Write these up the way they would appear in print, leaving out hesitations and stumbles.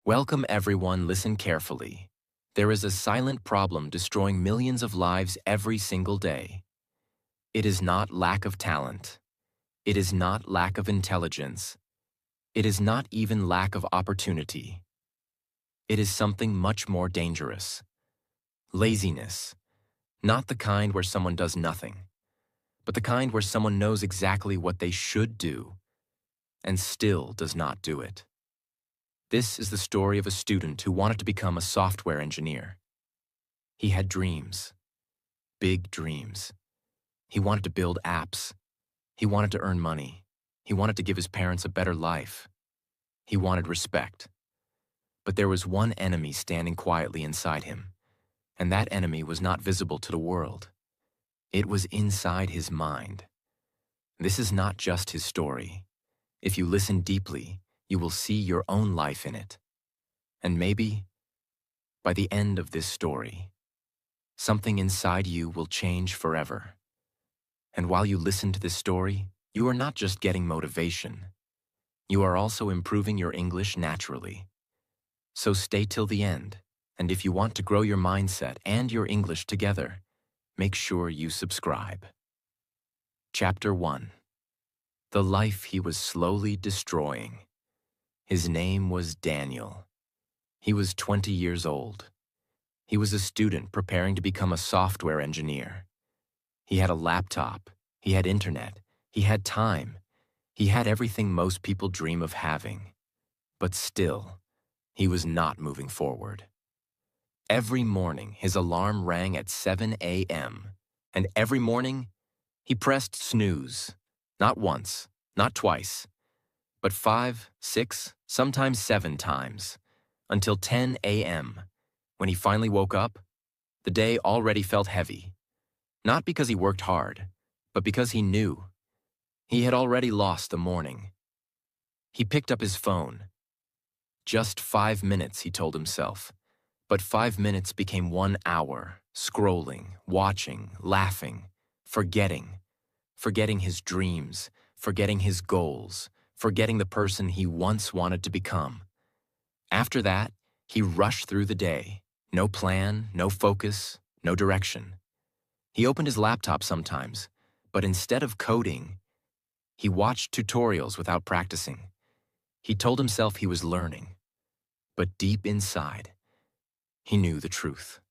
Welcome everyone, listen carefully. There is a silent problem destroying millions of lives every single day. It is not lack of talent. It is not lack of intelligence. It is not even lack of opportunity. It is something much more dangerous. Laziness. Not the kind where someone does nothing, but the kind where someone knows exactly what they should do and still does not do it. This is the story of a student who wanted to become a software engineer. He had dreams, big dreams. He wanted to build apps. He wanted to earn money. He wanted to give his parents a better life. He wanted respect. But there was one enemy standing quietly inside him, and that enemy was not visible to the world. It was inside his mind. This is not just his story. If you listen deeply, you will see your own life in it. And maybe, by the end of this story, something inside you will change forever. And while you listen to this story, you are not just getting motivation. You are also improving your English naturally. So stay till the end, and if you want to grow your mindset and your English together, make sure you subscribe. Chapter 1. The life he was slowly destroying. His name was Daniel. He was 20 years old. He was a student preparing to become a software engineer. He had a laptop, he had internet, he had time, he had everything most people dream of having. But still, he was not moving forward. Every morning, his alarm rang at 7 a.m., and every morning, he pressed snooze. Not once, not twice, but 5, 6, sometimes 7 times, until 10 a.m. When he finally woke up, the day already felt heavy. Not because he worked hard, but because he knew. He had already lost the morning. He picked up his phone. Just 5 minutes, he told himself. But 5 minutes became 1 hour, scrolling, watching, laughing, forgetting his dreams, forgetting his goals, forgetting the person he once wanted to become. After that, he rushed through the day. No plan, no focus, no direction. He opened his laptop sometimes, but instead of coding, he watched tutorials without practicing. He told himself he was learning, but deep inside, he knew the truth.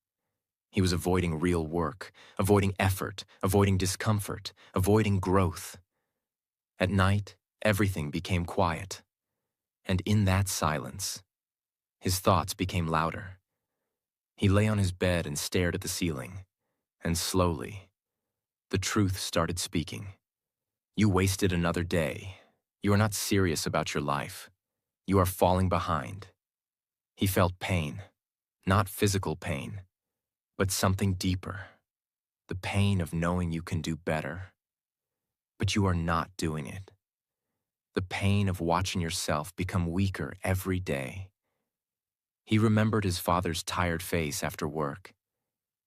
He was avoiding real work, avoiding effort, avoiding discomfort, avoiding growth. At night, everything became quiet, and in that silence, his thoughts became louder. He lay on his bed and stared at the ceiling, and slowly, the truth started speaking. You wasted another day. You are not serious about your life. You are falling behind. He felt pain, not physical pain, but something deeper. The pain of knowing you can do better, but you are not doing it. The pain of watching yourself become weaker every day. He remembered his father's tired face after work.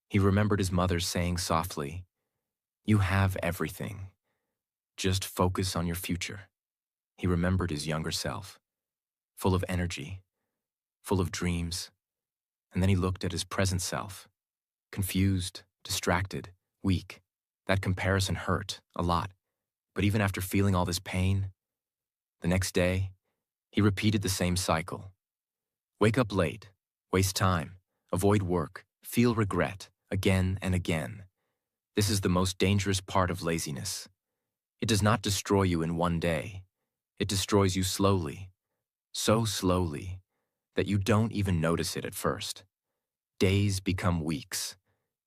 He remembered his mother saying softly, "You have everything. Just focus on your future." He remembered his younger self, full of energy, full of dreams, and then he looked at his present self, confused, distracted, weak. That comparison hurt a lot, but even after feeling all this pain, the next day, he repeated the same cycle. Wake up late, waste time, avoid work, feel regret, again and again. This is the most dangerous part of laziness. It does not destroy you in one day. It destroys you slowly, so slowly that you don't even notice it at first. Days become weeks,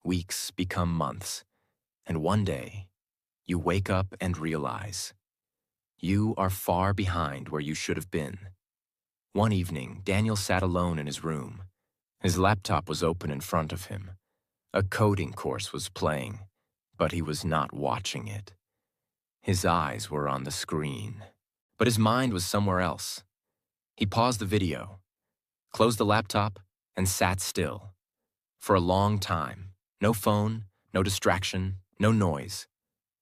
weeks become months, and one day, you wake up and realize you are far behind where you should have been. One evening, Daniel sat alone in his room. His laptop was open in front of him. A coding course was playing, but he was not watching it. His eyes were on the screen, but his mind was somewhere else. He paused the video, closed the laptop, and sat still. For a long time, no phone, no distraction, no noise,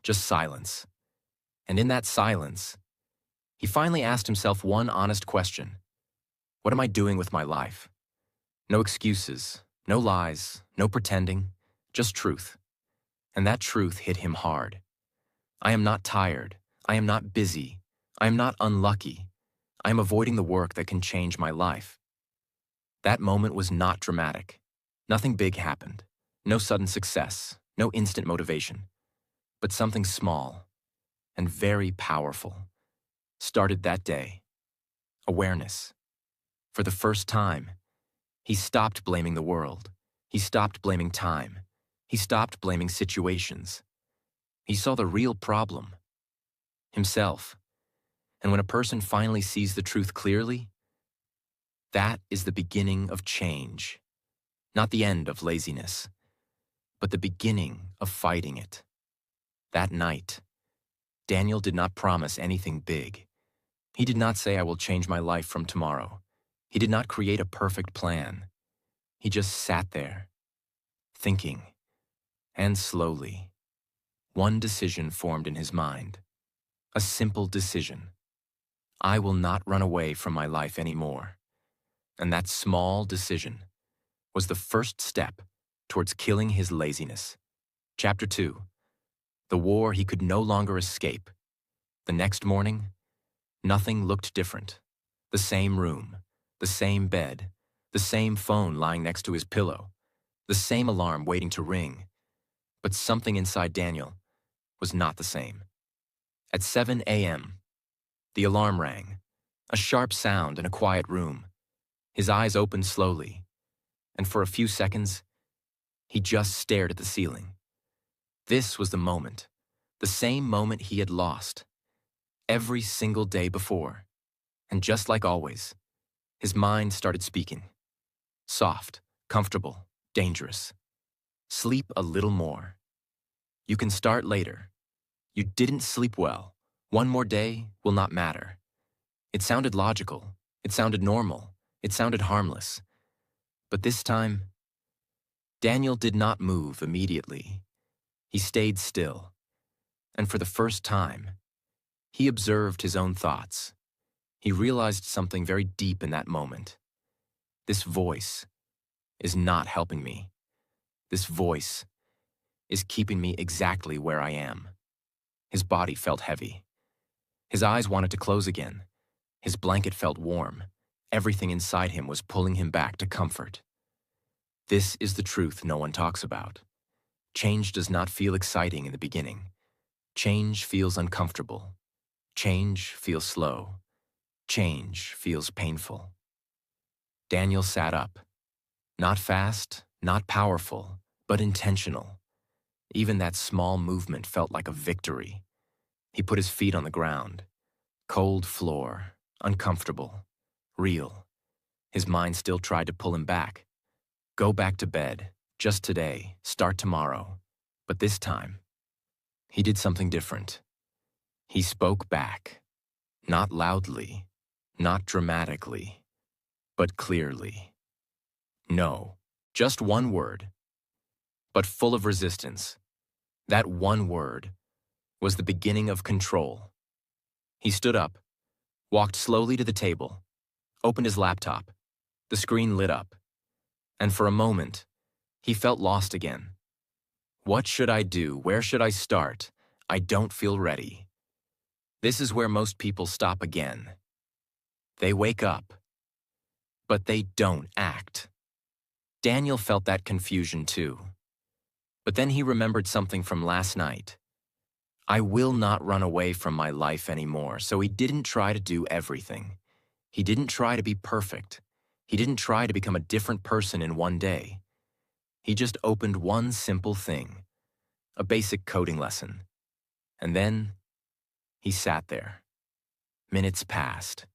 just silence. And in that silence, he finally asked himself one honest question. What am I doing with my life? No excuses, no lies, no pretending, just truth. And that truth hit him hard. I am not tired. I am not busy. I am not unlucky. I am avoiding the work that can change my life. That moment was not dramatic. Nothing big happened. No sudden success. No instant motivation. But something small and very powerful started that day. Awareness. For the first time, he stopped blaming the world. He stopped blaming time. He stopped blaming situations. He saw the real problem. Himself. And when a person finally sees the truth clearly, that is the beginning of change. Not the end of laziness, but the beginning of fighting it. That night, Daniel did not promise anything big. He did not say, I will change my life from tomorrow. He did not create a perfect plan. He just sat there, thinking, and slowly, one decision formed in his mind. A simple decision. I will not run away from my life anymore. And that small decision was the first step towards killing his laziness. Chapter 2. The war he could no longer escape. The next morning, nothing looked different. The same room, the same bed, the same phone lying next to his pillow, the same alarm waiting to ring. But something inside Daniel was not the same. At 7 a.m., the alarm rang, a sharp sound in a quiet room. His eyes opened slowly, and for a few seconds, he just stared at the ceiling. This was the moment, the same moment he had lost every single day before. And just like always, his mind started speaking. Soft, comfortable, dangerous. Sleep a little more. You can start later. You didn't sleep well. One more day will not matter. It sounded logical. It sounded normal. It sounded harmless. But this time, Daniel did not move immediately. He stayed still. And for the first time, he observed his own thoughts. He realized something very deep in that moment. This voice is not helping me. This voice is keeping me exactly where I am. His body felt heavy. His eyes wanted to close again. His blanket felt warm. Everything inside him was pulling him back to comfort. This is the truth no one talks about. Change does not feel exciting in the beginning. Change feels uncomfortable. Change feels slow. Change feels painful. Daniel sat up. Not fast, not powerful, but intentional. Even that small movement felt like a victory. He put his feet on the ground. Cold floor, uncomfortable, real. His mind still tried to pull him back. Go back to bed, just today, start tomorrow. But this time, he did something different. He spoke back. Not loudly, not dramatically, but clearly. No, just one word, but full of resistance. That one word was the beginning of control. He stood up, walked slowly to the table, opened his laptop. The screen lit up, and for a moment, he felt lost again. What should I do? Where should I start? I don't feel ready. This is where most people stop again. They wake up, but they don't act. Daniel felt that confusion too. But then he remembered something from last night. I will not run away from my life anymore, so he didn't try to do everything. He didn't try to be perfect. He didn't try to become a different person in one day. He just opened one simple thing, a basic coding lesson. And then he sat there. Minutes passed.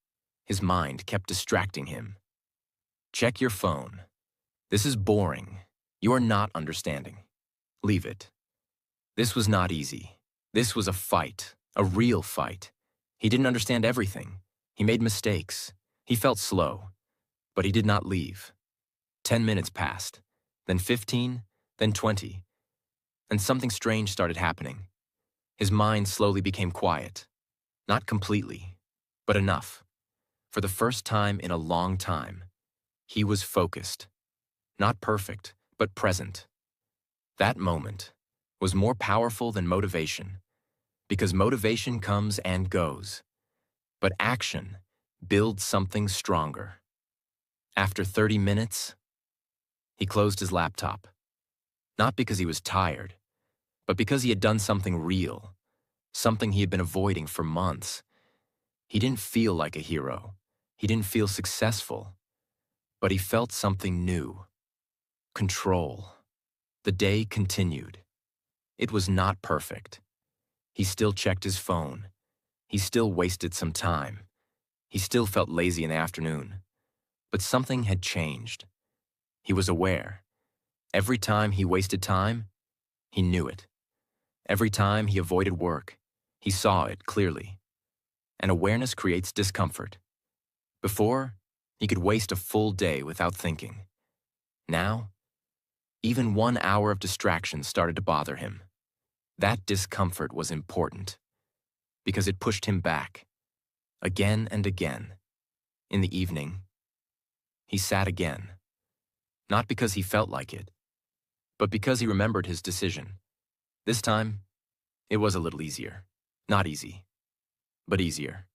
His mind kept distracting him. Check your phone. This is boring. You are not understanding. Leave it. This was not easy. This was a fight, a real fight. He didn't understand everything. He made mistakes. He felt slow. But he did not leave. 10 minutes passed, then 15, then 20. And something strange started happening. His mind slowly became quiet. Not completely, but enough. For the first time in a long time, he was focused. Not perfect, but present. That moment was more powerful than motivation, because motivation comes and goes, but action builds something stronger. After 30 minutes, he closed his laptop, not because he was tired, but because he had done something real, something he had been avoiding for months. He didn't feel like a hero. He didn't feel successful, but he felt something new. Control. The day continued. It was not perfect. He still checked his phone. He still wasted some time. He still felt lazy in the afternoon. But something had changed. He was aware. Every time he wasted time, he knew it. Every time he avoided work, he saw it clearly. And awareness creates discomfort. Before, he could waste a full day without thinking. Now, even 1 hour of distraction started to bother him. That discomfort was important, because it pushed him back, again and again. In the evening, he sat again, not because he felt like it, but because he remembered his decision. This time, it was a little easier. Not easy, but easier.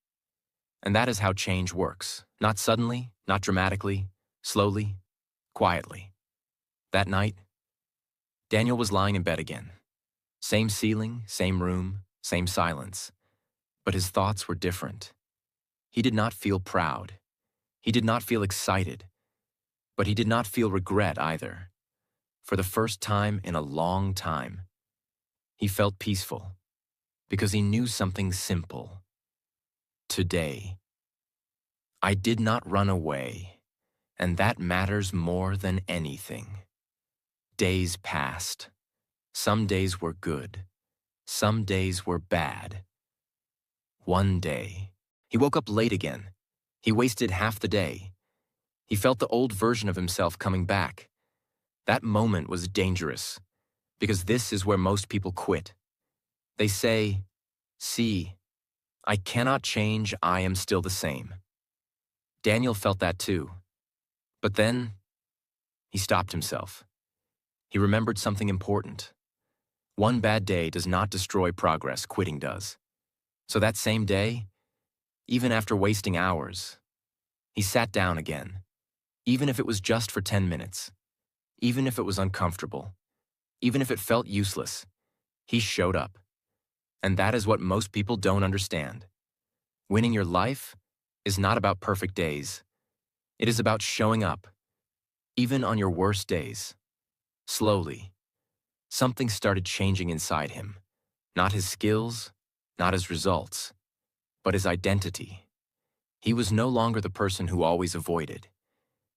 And that is how change works. Not suddenly, not dramatically, slowly, quietly. That night, Daniel was lying in bed again. Same ceiling, same room, same silence. But his thoughts were different. He did not feel proud. He did not feel excited. But he did not feel regret either. For the first time in a long time, he felt peaceful, because he knew something simple. Today, I did not run away, and that matters more than anything. Days passed. Some days were good. Some days were bad. One day, he woke up late again. He wasted half the day. He felt the old version of himself coming back. That moment was dangerous, because this is where most people quit. They say, "See, I cannot change, I am still the same." Daniel felt that too. But then, he stopped himself. He remembered something important. One bad day does not destroy progress, quitting does. So that same day, even after wasting hours, he sat down again, even if it was just for 10 minutes, even if it was uncomfortable, even if it felt useless. He showed up. And that is what most people don't understand. Winning your life is not about perfect days. It is about showing up, even on your worst days. Slowly, something started changing inside him. Not his skills, not his results, but his identity. He was no longer the person who always avoided.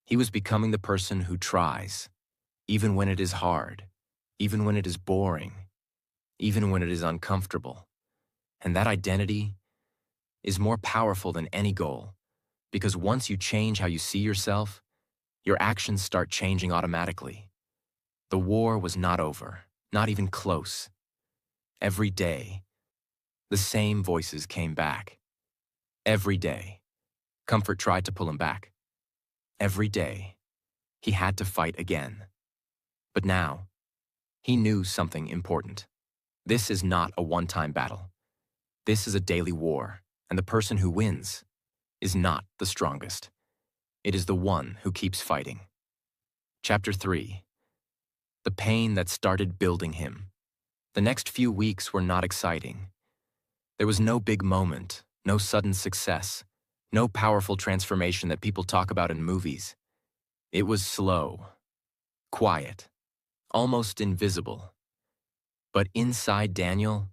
He was becoming the person who tries, even when it is hard, even when it is boring, even when it is uncomfortable. And that identity is more powerful than any goal, because once you change how you see yourself, your actions start changing automatically. The war was not over, not even close. Every day, the same voices came back. Every day, comfort tried to pull him back. Every day, he had to fight again. But now, he knew something important. This is not a one-time battle. This is a daily war, and the person who wins is not the strongest. It is the one who keeps fighting. Chapter 3. The pain that started building him. The next few weeks were not exciting. There was no big moment, no sudden success, no powerful transformation that people talk about in movies. It was slow, quiet, almost invisible. But inside Daniel,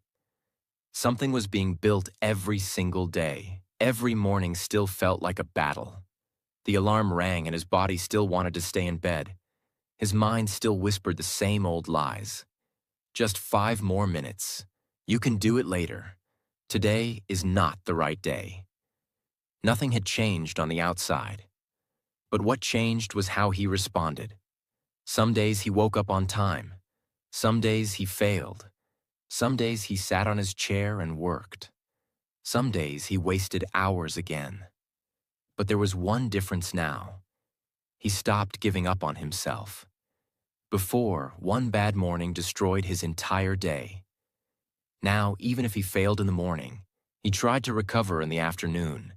something was being built every single day. Every morning still felt like a battle. The alarm rang and his body still wanted to stay in bed. His mind still whispered the same old lies. Just 5 more minutes. You can do it later. Today is not the right day. Nothing had changed on the outside. But what changed was how he responded. Some days he woke up on time. Some days he failed. Some days he sat on his chair and worked. Some days he wasted hours again. But there was one difference now. He stopped giving up on himself. Before, one bad morning destroyed his entire day. Now, even if he failed in the morning, he tried to recover in the afternoon.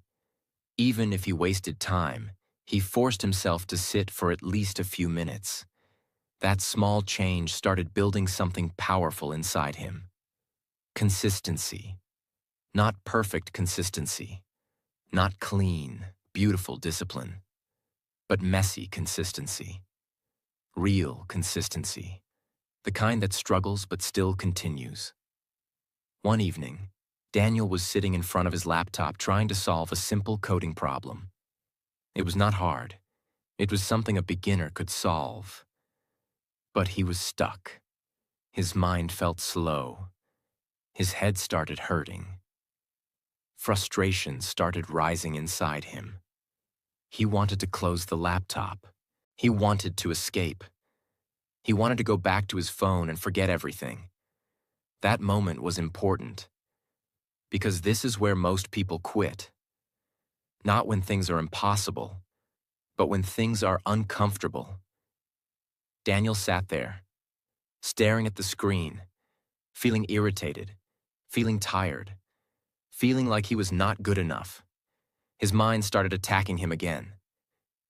Even if he wasted time, he forced himself to sit for at least a few minutes. That small change started building something powerful inside him. Consistency. Not perfect consistency. Not clean, beautiful discipline. But messy consistency. Real consistency. The kind that struggles but still continues. One evening, Daniel was sitting in front of his laptop trying to solve a simple coding problem. It was not hard. It was something a beginner could solve. But he was stuck. His mind felt slow. His head started hurting. Frustration started rising inside him. He wanted to close the laptop. He wanted to escape. He wanted to go back to his phone and forget everything. That moment was important, because this is where most people quit. Not when things are impossible, but when things are uncomfortable. Daniel sat there, staring at the screen, feeling irritated, feeling tired, feeling like he was not good enough. His mind started attacking him again.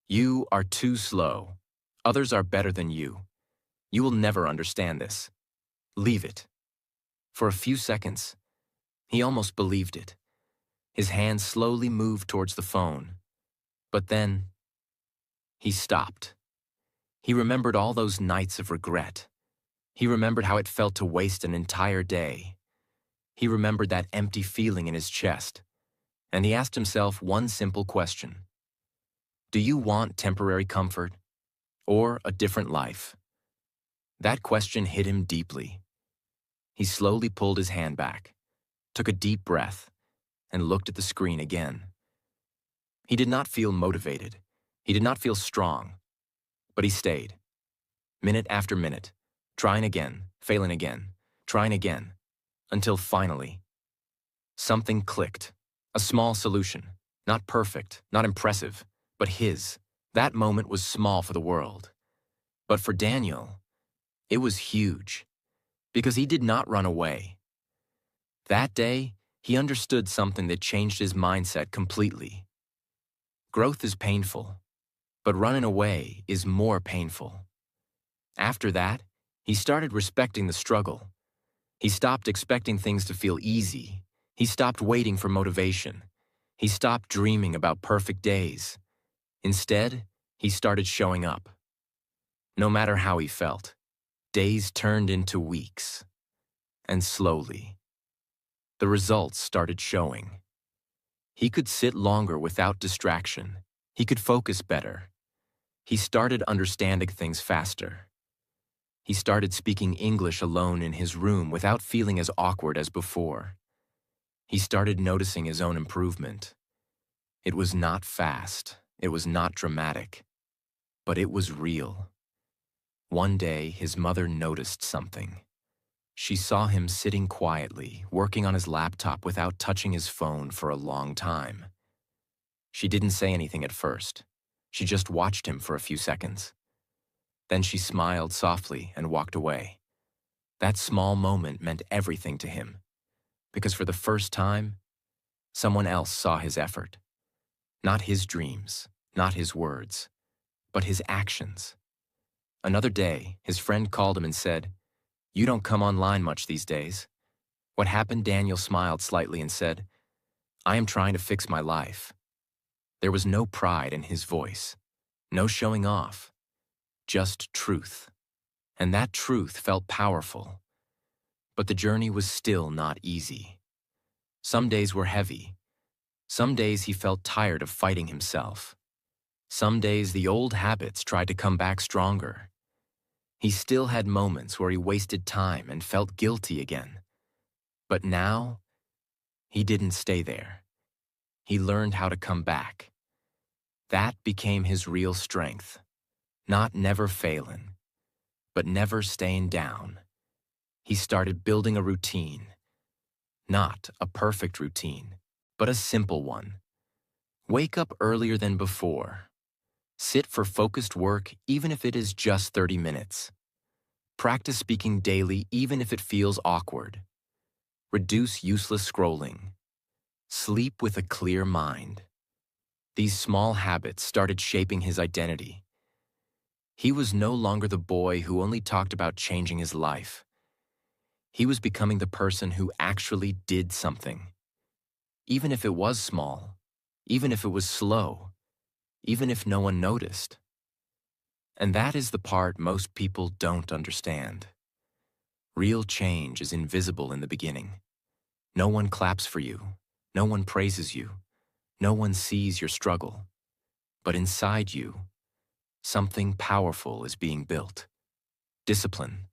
You are too slow. Others are better than you. You will never understand this. Leave it. For a few seconds, he almost believed it. His hand slowly moved towards the phone. But then, he stopped. He remembered all those nights of regret. He remembered how it felt to waste an entire day. He remembered that empty feeling in his chest. And he asked himself one simple question. Do you want temporary comfort or a different life? That question hit him deeply. He slowly pulled his hand back, took a deep breath, and looked at the screen again. He did not feel motivated. He did not feel strong. But he stayed, minute after minute, trying again, failing again, trying again, until finally, something clicked. A small solution, not perfect, not impressive, but his. That moment was small for the world. But for Daniel, it was huge, because he did not run away. That day, he understood something that changed his mindset completely. Growth is painful, but running away is more painful. After that, he started respecting the struggle. He stopped expecting things to feel easy. He stopped waiting for motivation. He stopped dreaming about perfect days. Instead, he started showing up. No matter how he felt, days turned into weeks. And slowly, the results started showing. He could sit longer without distraction. He could focus better. He started understanding things faster. He started speaking English alone in his room without feeling as awkward as before. He started noticing his own improvement. It was not fast. It was not dramatic. But it was real. One day, his mother noticed something. She saw him sitting quietly, working on his laptop without touching his phone for a long time. She didn't say anything at first. She just watched him for a few seconds. Then she smiled softly and walked away. That small moment meant everything to him, because for the first time, someone else saw his effort. Not his dreams, not his words, but his actions. Another day, his friend called him and said, "You don't come online much these days." What happened? Daniel smiled slightly and said, "I am trying to fix my life." There was no pride in his voice, no showing off, just truth. And that truth felt powerful. But the journey was still not easy. Some days were heavy. Some days he felt tired of fighting himself. Some days the old habits tried to come back stronger. He still had moments where he wasted time and felt guilty again. But now, he didn't stay there. He learned how to come back. That became his real strength. Not never failing, but never staying down. He started building a routine. Not a perfect routine, but a simple one. Wake up earlier than before. Sit for focused work even if it is just 30 minutes. Practice speaking daily even if it feels awkward. Reduce useless scrolling. Sleep with a clear mind. These small habits started shaping his identity. He was no longer the boy who only talked about changing his life. He was becoming the person who actually did something. Even if it was small, even if it was slow, even if no one noticed. And that is the part most people don't understand. Real change is invisible in the beginning. No one claps for you. No one praises you. No one sees your struggle. But inside you, something powerful is being built. Discipline.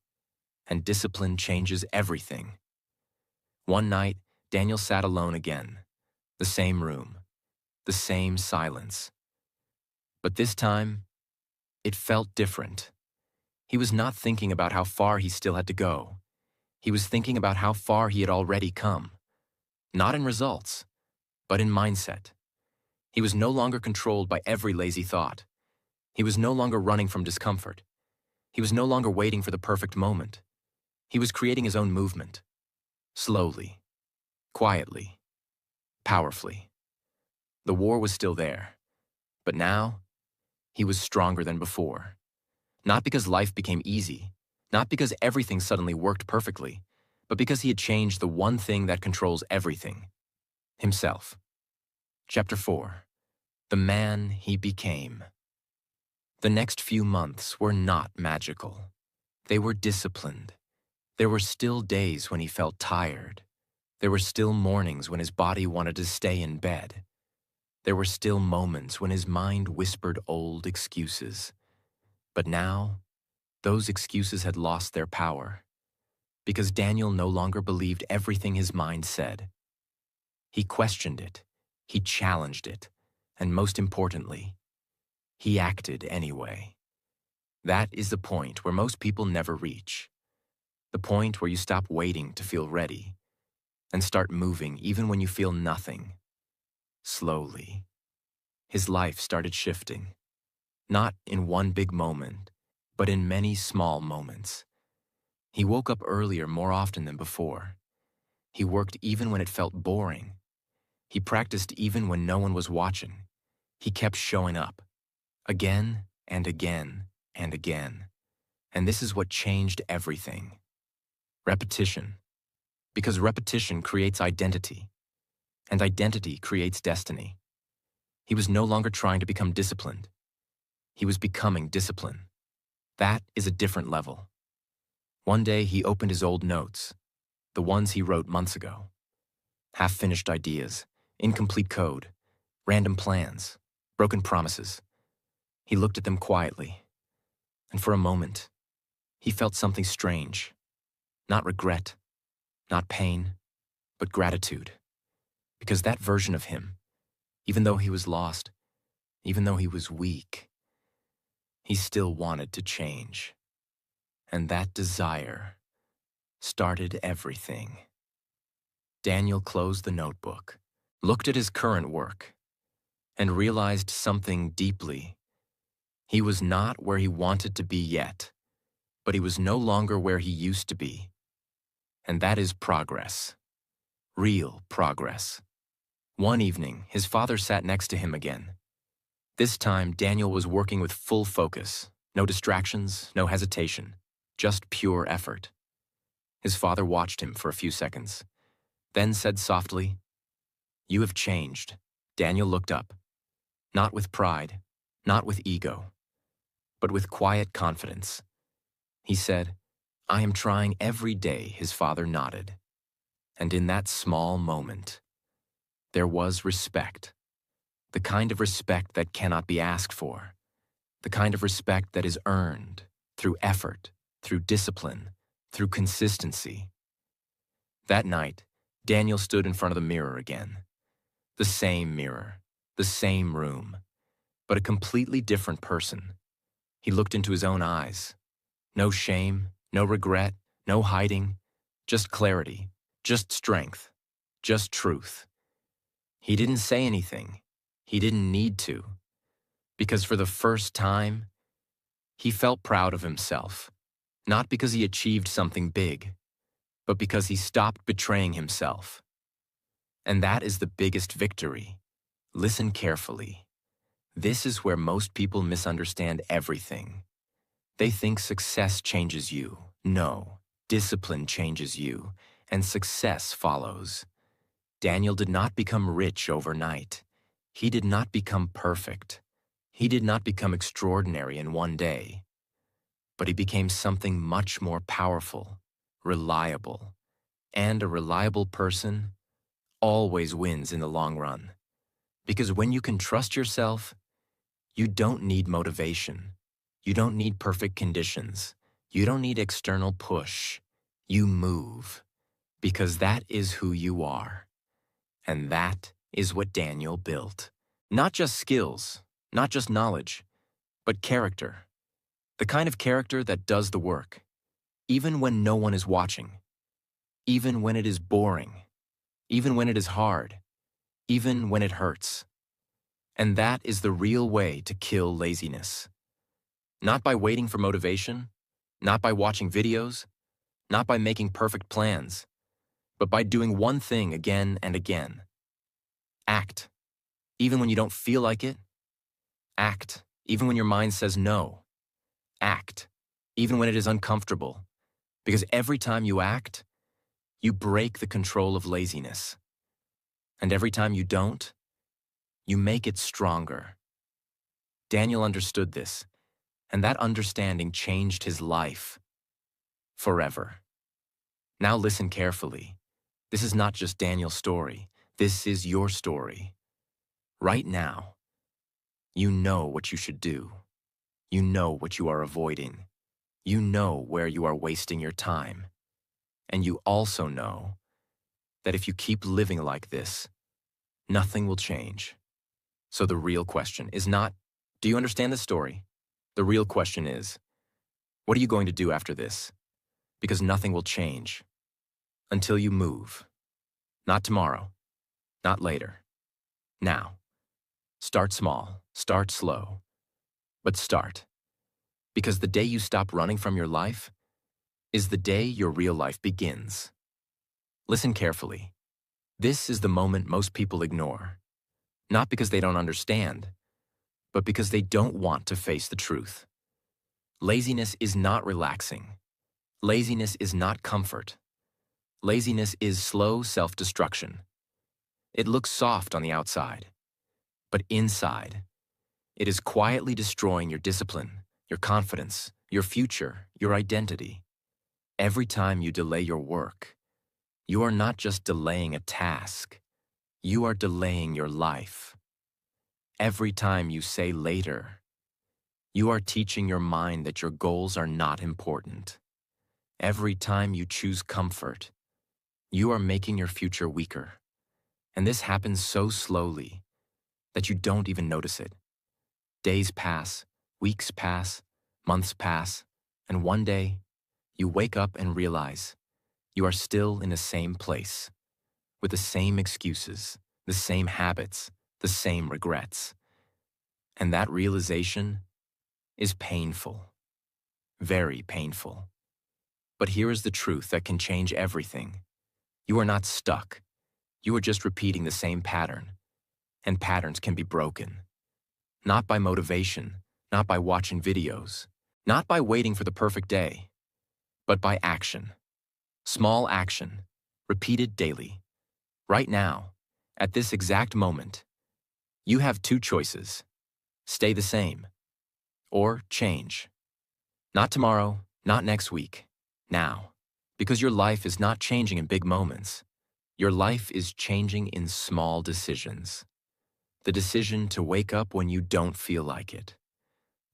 And discipline changes everything. One night, Daniel sat alone again. The same room. The same silence. But this time, it felt different. He was not thinking about how far he still had to go. He was thinking about how far he had already come. Not in results, but in mindset. He was no longer controlled by every lazy thought. He was no longer running from discomfort. He was no longer waiting for the perfect moment. He was creating his own movement. Slowly, quietly, powerfully. The war was still there, but now he was stronger than before. Not because life became easy, not because everything suddenly worked perfectly, but because he had changed the one thing that controls everything: himself. Chapter 4. The Man He Became. The next few months were not magical. They were disciplined. There were still days when he felt tired. There were still mornings when his body wanted to stay in bed. There were still moments when his mind whispered old excuses. But now, those excuses had lost their power, because Daniel no longer believed everything his mind said. He questioned it, he challenged it, and most importantly, he acted anyway. That is the point where most people never reach. The point where you stop waiting to feel ready and start moving even when you feel nothing. Slowly, his life started shifting, not in one big moment, but in many small moments. He woke up earlier more often than before. He worked even when it felt boring. He practiced even when no one was watching. He kept showing up, again and again and again. And this is what changed everything. Repetition. Because repetition creates identity, and identity creates destiny. He was no longer trying to become disciplined. He was becoming discipline. That is a different level. One day he opened his old notes, the ones he wrote months ago. Half-finished ideas, incomplete code, random plans, broken promises. He looked at them quietly, and for a moment, he felt something strange. Not regret, not pain, but gratitude. Because that version of him, even though he was lost, even though he was weak, he still wanted to change. And that desire started everything. Daniel closed the notebook, looked at his current work, and realized something deeply. He was not where he wanted to be yet, but he was no longer where he used to be. And that is progress. Real progress. One evening, his father sat next to him again. This time, Daniel was working with full focus. No distractions, no hesitation, just pure effort. His father watched him for a few seconds, then said softly, "You have changed." Daniel looked up, not with pride, not with ego, but with quiet confidence. He said, "I am trying every day." His father nodded. And in that small moment, there was respect. The kind of respect that cannot be asked for. The kind of respect that is earned through effort, through discipline, through consistency. That night, Daniel stood in front of the mirror again. The same mirror, the same room, but a completely different person. He looked into his own eyes. No shame, no regret, no hiding, just clarity, just strength, just truth. He didn't say anything. He didn't need to, because for the first time, he felt proud of himself, not because he achieved something big, but because he stopped betraying himself. And that is the biggest victory. Listen carefully. This is where most people misunderstand everything. They think success changes you. No, discipline changes you, and success follows. Daniel did not become rich overnight. He did not become perfect. He did not become extraordinary in one day. But he became something much more powerful, reliable. And a reliable person always wins in the long run. Because when you can trust yourself, you don't need motivation. You don't need perfect conditions. You don't need external push. You move. Because that is who you are. And that is what Daniel built. Not just skills, not just knowledge, but character. The kind of character that does the work, even when no one is watching, even when it is boring, even when it is hard, even when it hurts. And that is the real way to kill laziness. Not by waiting for motivation, not by watching videos, not by making perfect plans, but by doing one thing again and again. Act, even when you don't feel like it. Act, even when your mind says no. Act, even when it is uncomfortable. Because every time you act, you break the control of laziness. And every time you don't, you make it stronger. Daniel understood this, and that understanding changed his life forever. Now listen carefully. This is not just Daniel's story. This is your story. Right now, you know what you should do. You know what you are avoiding. You know where you are wasting your time. And you also know that if you keep living like this, nothing will change. So the real question is not, do you understand the story? The real question is, what are you going to do after this? Because nothing will change until you move. Not tomorrow, not later. Now. Start small, start slow, but start. Because the day you stop running from your life is the day your real life begins. Listen carefully. This is the moment most people ignore. Not because they don't understand, but because they don't want to face the truth. Laziness is not relaxing. Laziness is not comfort. Laziness is slow self-destruction. It looks soft on the outside, but inside, it is quietly destroying your discipline, your confidence, your future, your identity. Every time you delay your work, you are not just delaying a task, you are delaying your life. Every time you say later, you are teaching your mind that your goals are not important. Every time you choose comfort, you are making your future weaker. And this happens so slowly that you don't even notice it. Days pass, weeks pass, months pass, and one day, you wake up and realize you are still in the same place, with the same excuses, the same habits, the same regrets. And that realization is painful, very painful. But here is the truth that can change everything. You are not stuck. You are just repeating the same pattern, and patterns can be broken. Not by motivation, not by watching videos, not by waiting for the perfect day, but by action. Small action, repeated daily. Right now, at this exact moment, you have two choices. Stay the same, or change. Not tomorrow, not next week, now. Because your life is not changing in big moments. Your life is changing in small decisions. The decision to wake up when you don't feel like it.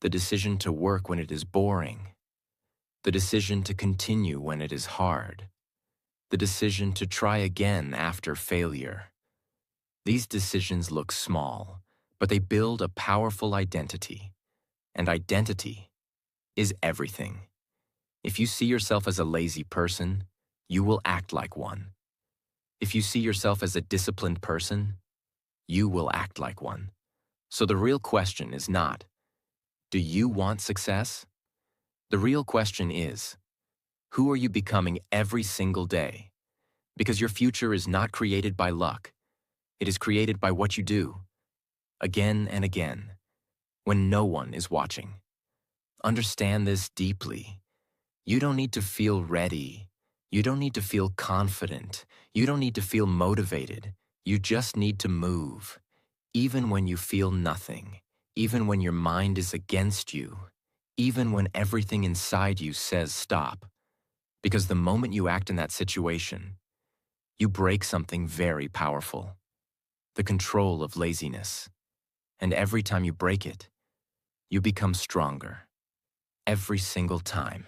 The decision to work when it is boring. The decision to continue when it is hard. The decision to try again after failure. These decisions look small, but they build a powerful identity. And identity is everything. If you see yourself as a lazy person, you will act like one. If you see yourself as a disciplined person, you will act like one. So the real question is not, do you want success? The real question is, who are you becoming every single day? Because your future is not created by luck. It is created by what you do, again and again, when no one is watching. Understand this deeply. You don't need to feel ready. You don't need to feel confident. You don't need to feel motivated. You just need to move. Even when you feel nothing, even when your mind is against you, even when everything inside you says stop. Because the moment you act in that situation, you break something very powerful, the control of laziness. And every time you break it, you become stronger. Every single time.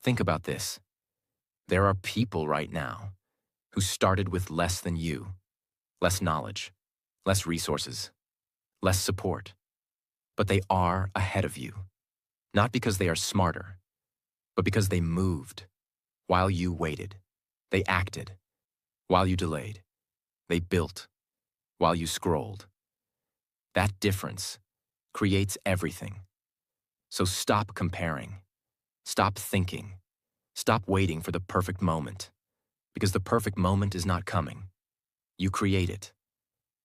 Think about this. There are people right now who started with less than you, less knowledge, less resources, less support. But they are ahead of you. Not because they are smarter, but because they moved while you waited. They acted while you delayed. They built while you scrolled. That difference creates everything. So stop comparing. Stop thinking. Stop waiting for the perfect moment. Because the perfect moment is not coming. You create it.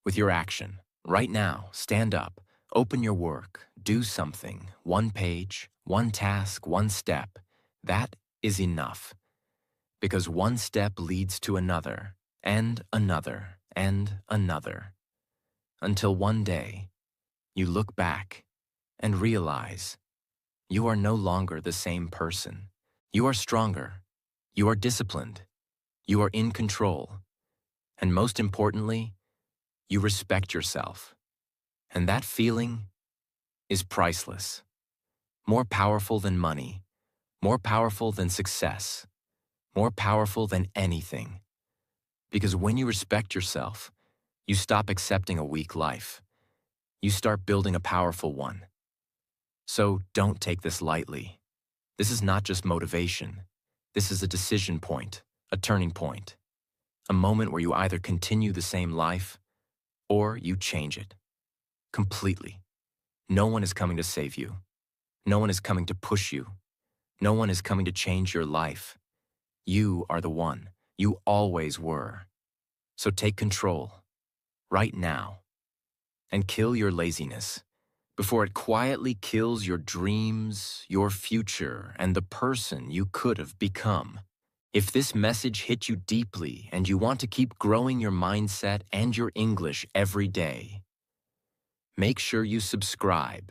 With your action. Right now, stand up. Open your work. Do something. One page, one task, one step. That is enough. Because one step leads to another, and another, and another. Until one day, you look back and realize you are no longer the same person. You are stronger. You are disciplined. You are in control. And most importantly, you respect yourself. And that feeling is priceless. More powerful than money. More powerful than success. More powerful than anything. Because when you respect yourself, you stop accepting a weak life. You start building a powerful one. So don't take this lightly. This is not just motivation. This is a decision point, a turning point. A moment where you either continue the same life or you change it. Completely. No one is coming to save you. No one is coming to push you. No one is coming to change your life. You are the one. You always were. So take control, right now, and kill your laziness before it quietly kills your dreams, your future, and the person you could have become. If this message hit you deeply and you want to keep growing your mindset and your English every day, make sure you subscribe